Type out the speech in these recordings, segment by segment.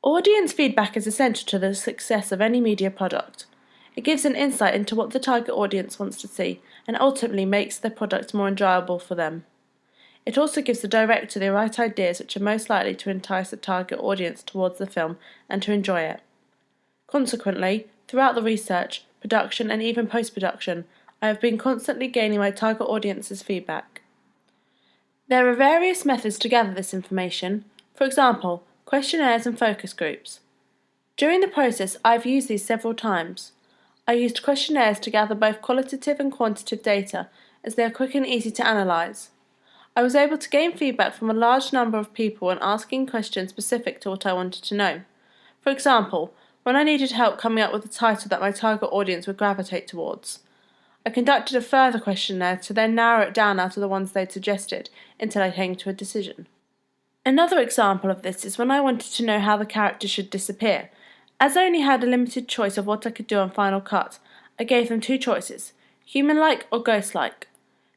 Audience feedback is essential to the success of any media product. It gives an insight into what the target audience wants to see and ultimately makes the product more enjoyable for them. It also gives the director the right ideas which are most likely to entice the target audience towards the film and to enjoy it. Consequently, throughout the research, production and even post-production, I have been constantly gaining my target audience's feedback. There are various methods to gather this information, for example, questionnaires and focus groups. During the process, I've used these several times. I used questionnaires to gather both qualitative and quantitative data, as they are quick and easy to analyse. I was able to gain feedback from a large number of people when asking questions specific to what I wanted to know. For example, when I needed help coming up with a title that my target audience would gravitate towards. I conducted a further questionnaire to then narrow it down out of the ones they'd suggested until I came to a decision. Another example of this is when I wanted to know how the character should disappear. As I only had a limited choice of what I could do on Final Cut, I gave them two choices, human-like or ghost-like.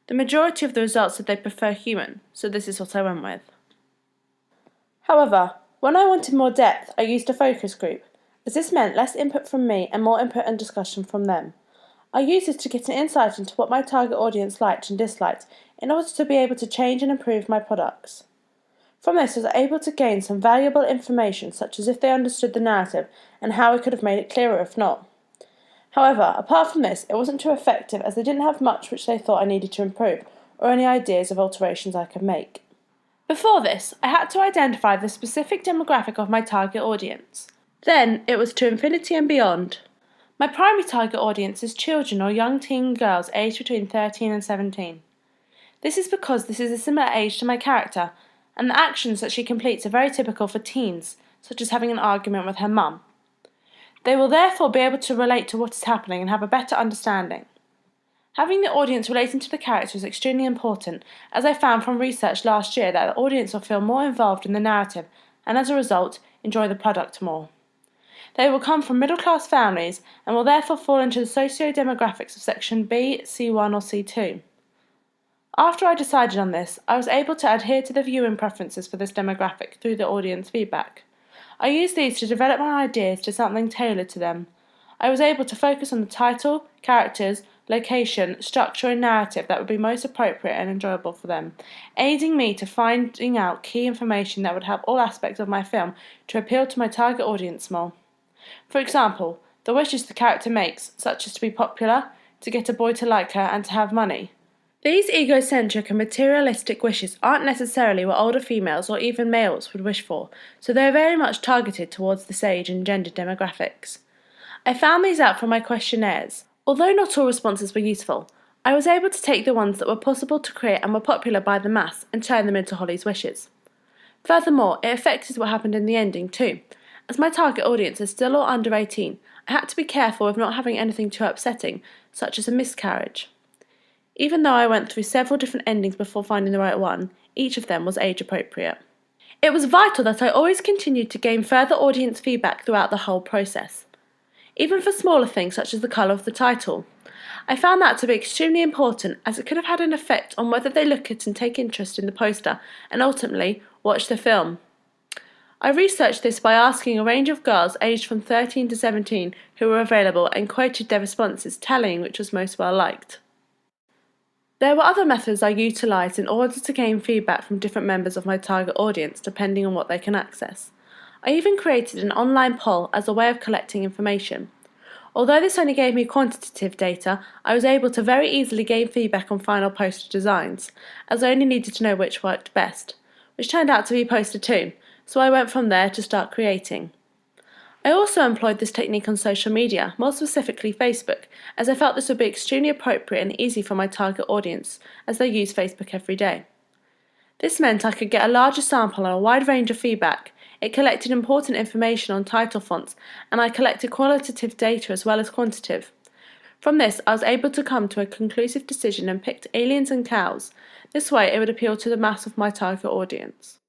The majority of the results said they prefer human, so this is what I went with. However, when I wanted more depth, I used a focus group, as this meant less input from me and more input and discussion from them. I used this to get an insight into what my target audience liked and disliked in order to be able to change and improve my products. From this, I was able to gain some valuable information, such as if they understood the narrative and how I could have made it clearer if not. However, apart from this, it wasn't too effective as they didn't have much which they thought I needed to improve, or any ideas of alterations I could make. Before this, I had to identify the specific demographic of my target audience. Then, it was to infinity and beyond. My primary target audience is children or young teen girls aged between 13 and 17. This is because this is a similar age to my character, and the actions that she completes are very typical for teens, such as having an argument with her mum. They will therefore be able to relate to what is happening and have a better understanding. Having the audience relating to the character is extremely important, as I found from research last year that the audience will feel more involved in the narrative and as a result enjoy the product more. They will come from middle-class families and will therefore fall into the socio-demographics of Section B, C1 or C2. After I decided on this, I was able to adhere to the viewing preferences for this demographic through the audience feedback. I used these to develop my ideas to something tailored to them. I was able to focus on the title, characters, location, structure and narrative that would be most appropriate and enjoyable for them, aiding me to finding out key information that would help all aspects of my film to appeal to my target audience more. For example, the wishes the character makes, such as to be popular, to get a boy to like her and to have money. These egocentric and materialistic wishes aren't necessarily what older females or even males would wish for, so they are very much targeted towards this age and gender demographics. I found these out from my questionnaires. Although not all responses were useful, I was able to take the ones that were possible to create and were popular by the mass and turn them into Holly's wishes. Furthermore, it affected what happened in the ending too. As my target audience is still all under 18, I had to be careful of not having anything too upsetting, such as a miscarriage. Even though I went through several different endings before finding the right one, each of them was age appropriate. It was vital that I always continued to gain further audience feedback throughout the whole process. Even for smaller things such as the colour of the title. I found that to be extremely important as it could have had an effect on whether they look at and take interest in the poster and ultimately watch the film. I researched this by asking a range of girls aged from 13 to 17 who were available and quoted their responses, tallying which was most well liked. There were other methods I utilised in order to gain feedback from different members of my target audience depending on what they can access. I even created an online poll as a way of collecting information. Although this only gave me quantitative data, I was able to very easily gain feedback on final poster designs, as I only needed to know which worked best, which turned out to be Poster 2, so I went from there to start creating. I also employed this technique on social media, more specifically Facebook, as I felt this would be extremely appropriate and easy for my target audience, as they use Facebook every day. This meant I could get a larger sample and a wide range of feedback. It collected important information on title fonts, and I collected qualitative data as well as quantitative. From this, I was able to come to a conclusive decision and picked Aliens and Cows. This way, it would appeal to the mass of my target audience.